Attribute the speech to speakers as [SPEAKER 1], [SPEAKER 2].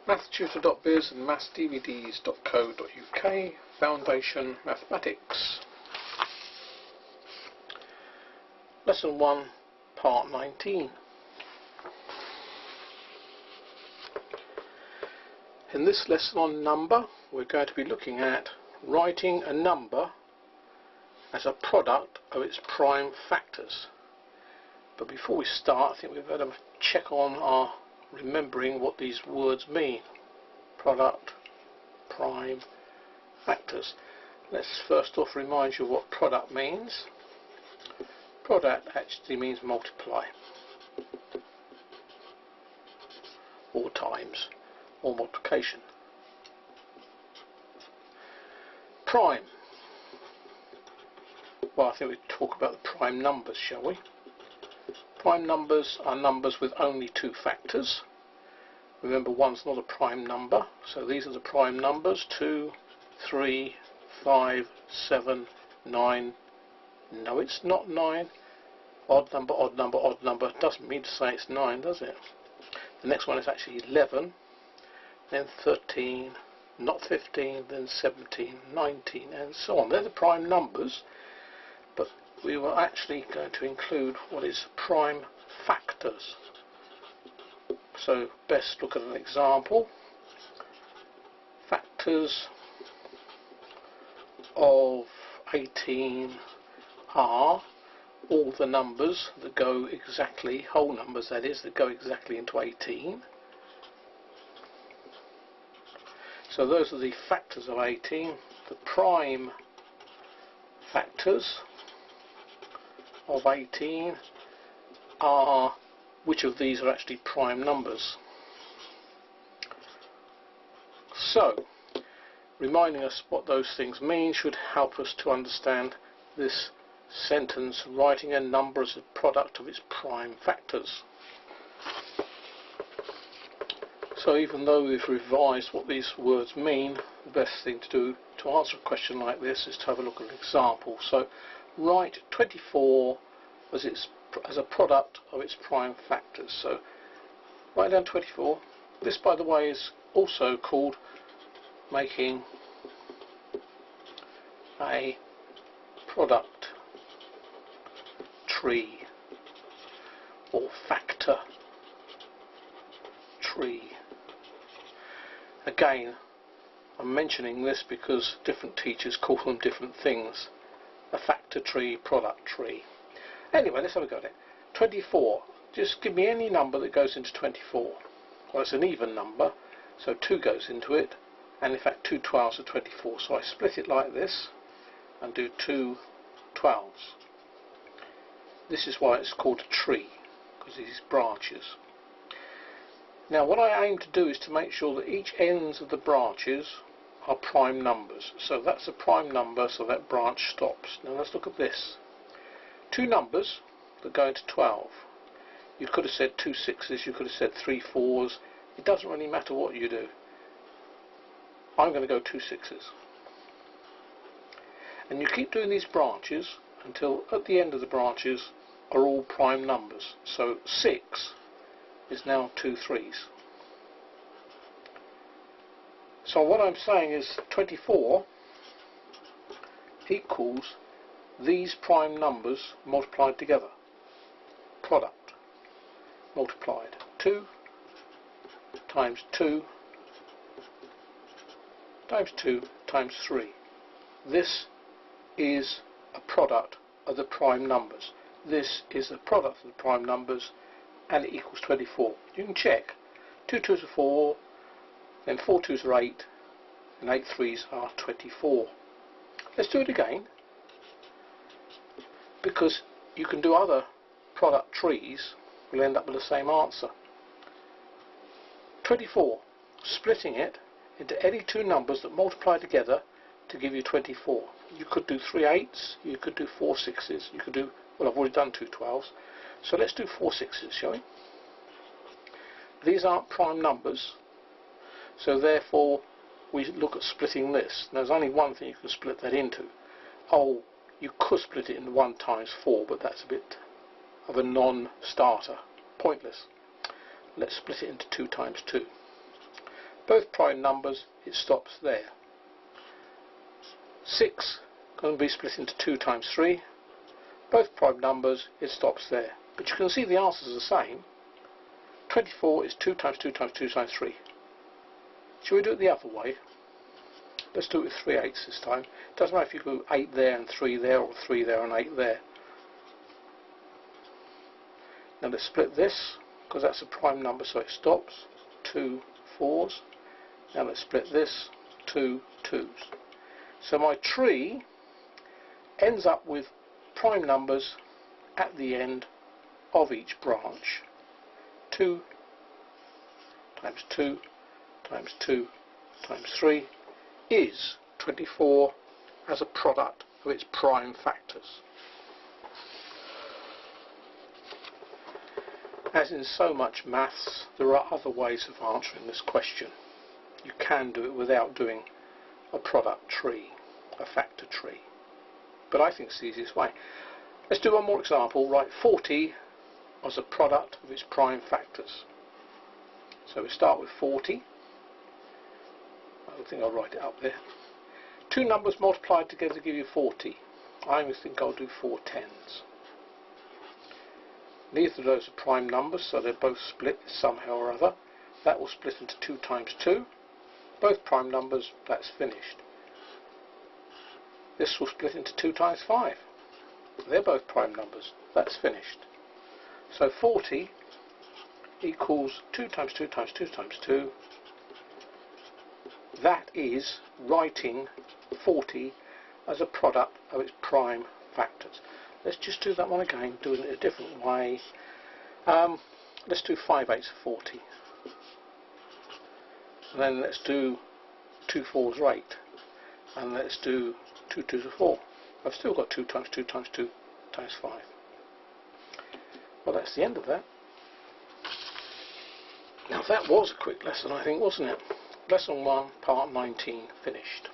[SPEAKER 1] mathstutor.biz and mathsdvds.co.uk. Foundation Mathematics. Lesson 1, Part 19. In this lesson on number, we're going to be looking at writing a number as a product of its prime factors. But before we start, I think we've got to check on our remembering what these words mean. Product, prime, factors. Let's first off remind you what product means. Product actually means multiply, or times, or multiplication. Prime. Well, I think we talk about the prime numbers, shall we? Prime numbers are numbers with only two factors. Remember, one's not a prime number, so these are the prime numbers: 2, 3, 5, 7, 9. No, it's not 9. Odd number, odd number, odd number. Doesn't mean to say it's 9, does it? The next one is actually 11, then 13, not 15, then 17, 19, and so on. They're the prime numbers, but we were actually going to include what is prime factors. So best look at an example. Factors of 18 are all the numbers that go exactly, whole numbers that is, that go exactly into 18. So those are the factors of 18. The prime factors of 18 are which of these are actually prime numbers. So, reminding us what those things mean should help us to understand this sentence: writing a number as a product of its prime factors. So even though we've revised what these words mean, the best thing to do to answer a question like this is to have a look at an example. So write 24 as a product of its prime factors. So write down 24. This, by the way, is also called making a product tree or factor tree. Again, I'm mentioning this because different teachers call them different things. A factor tree, product tree. Anyway, let's have a go at it. 24. Just give me any number that goes into 24. Well, it's an even number, so 2 goes into it, and in fact 2 12s are 24. So I split it like this and do 2 12s. This is why it's called a tree, because these branches. Now what I aim to do is to make sure that each ends of the branches are prime numbers. So that's a prime number, so that branch stops. Now let's look at this. 2 numbers that go into 12. You could have said 2 6s, you could have said 3 4s. It doesn't really matter what you do. I'm going to go 2 6s. And you keep doing these branches until at the end of the branches are all prime numbers. So 6 is now 2 3s. So what I'm saying is 24 equals these prime numbers multiplied together. Product multiplied. 2 times 2 times 2 times 3. This is a product of the prime numbers. This is a product of the prime numbers, and it equals 24. You can check. 2 2s are 4, then 4 2s are 8, and 8 3s are 24. Let's do it again, because you can do other product trees, we'll end up with the same answer. 24, splitting it into any 2 numbers that multiply together to give you 24. You could do 3 8s, you could do 4 6s, you could do, well, I've already done 2 12s, so let's do 4 6s, shall we? These aren't prime numbers, so therefore we look at splitting this. Now, there's only one thing you can split that into. Oh, you could split it into 1 times 4, but that's a bit of a non-starter. Pointless. Let's split it into 2 times 2. both prime numbers, it stops there. 6 going to be split into 2 times 3, both prime numbers, it stops there. But you can see the answers are the same. 24 is 2 times 2 times 2 times 3. Shall we do it the other way? Let's do it with 3/8 this time. It doesn't matter if you go 8 there and 3 there, or 3 there and 8 there. Now let's split this, because that's a prime number, so it stops. 2 4s. Now let's split this, 2 2s. So my tree ends up with prime numbers at the end of each branch. 2 times 2 times 2 times 3 is 24 as a product of its prime factors. As in so much maths, there are other ways of answering this question. You can do it without doing a product tree, a factor tree. But I think it's the easiest way. Let's do one more example. Write 40 as a product of its prime factors. So we start with 40. I don't think I'll write it up there. Two numbers multiplied together give you 40. I only think I'll do 4 10s. Neither of those are prime numbers, so they're both split somehow or other. That will split into 2 times 2. Both prime numbers, that's finished. This will split into 2 times 5. They're both prime numbers, that's finished. So 40 equals 2 times 2 times 2 times 2. That is writing 40 as a product of its prime factors. Let's just do that one again, doing it a different way. Let's do 5/8 of 40. And then let's do 2 4s are 8. And let's do 2 2s are 4. I've still got 2 times 2 times 2 times 5. Well, that's the end of that. Now that was a quick lesson, I think, wasn't it? Lesson 1, part 19, finished.